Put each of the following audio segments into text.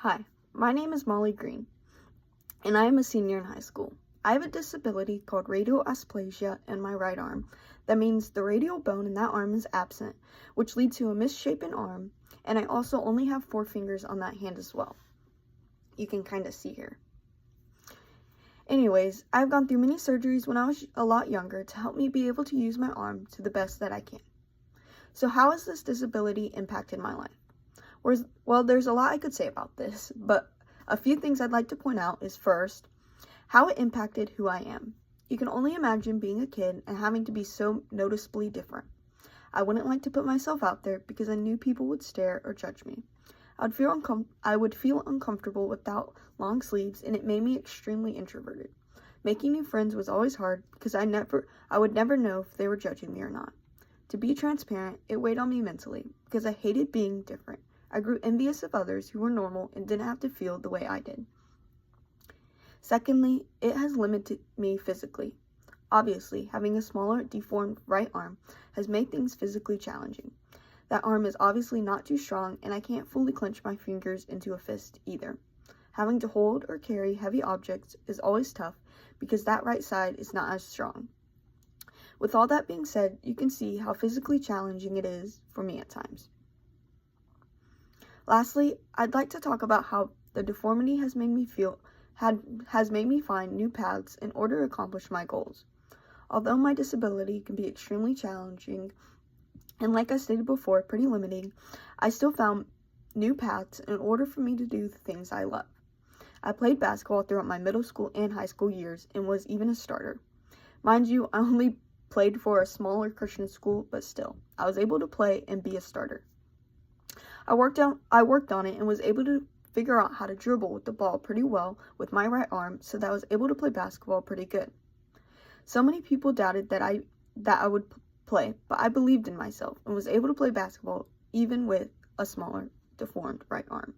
Hi, my name is Molly Green, and I am a senior in high school. I have a disability called radial asplasia in my right arm. That means the radial bone in that arm is absent, which leads to a misshapen arm, and I also only have 4 fingers on that hand as well. You can kind of see here. Anyways, I've gone through many surgeries when I was a lot younger to help me be able to use my arm to the best that I can. So how has this disability impacted my life? Well, there's a lot I could say about this, but a few things I'd like to point out is first, how it impacted who I am. You can only imagine being a kid and having to be so noticeably different. I wouldn't like to put myself out there because I knew people would stare or judge me. I would feel uncomfortable without long sleeves, and it made me extremely introverted. Making new friends was always hard because I would never know if they were judging me or not. To be transparent, it weighed on me mentally because I hated being different. I grew envious of others who were normal and didn't have to feel the way I did. Secondly, it has limited me physically. Obviously, having a smaller, deformed right arm has made things physically challenging. That arm is obviously not too strong, and I can't fully clench my fingers into a fist either. Having to hold or carry heavy objects is always tough because that right side is not as strong. With all that being said, you can see how physically challenging it is for me at times. Lastly, I'd like to talk about how the deformity has made me find new paths in order to accomplish my goals. Although my disability can be extremely challenging and, like I stated before, pretty limiting, I still found new paths in order for me to do the things I love. I played basketball throughout my middle school and high school years and was even a starter. Mind you, I only played for a smaller Christian school, but still, I was able to play and be a starter. I worked on it and was able to figure out how to dribble with the ball pretty well with my right arm, so that I was able to play basketball pretty good. So many people doubted that I would play, but I believed in myself and was able to play basketball even with a smaller, deformed right arm.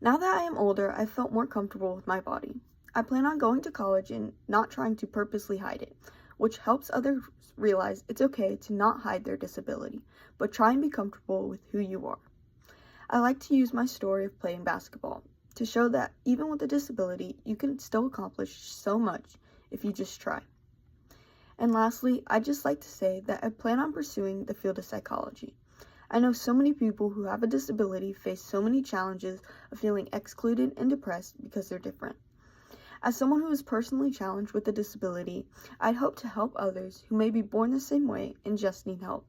Now that I am older, I felt more comfortable with my body. I plan on going to college and not trying to purposely hide it, which helps others realize it's okay to not hide their disability, but try and be comfortable with who you are. I like to use my story of playing basketball to show that even with a disability, you can still accomplish so much if you just try. And lastly, I'd just like to say that I plan on pursuing the field of psychology. I know so many people who have a disability face so many challenges of feeling excluded and depressed because they're different. As someone who is personally challenged with a disability, I'd hope to help others who may be born the same way and just need help,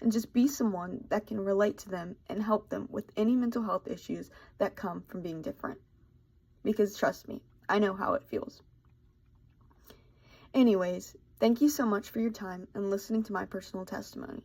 and just be someone that can relate to them and help them with any mental health issues that come from being different. Because trust me, I know how it feels. Anyways, thank you so much for your time and listening to my personal testimony.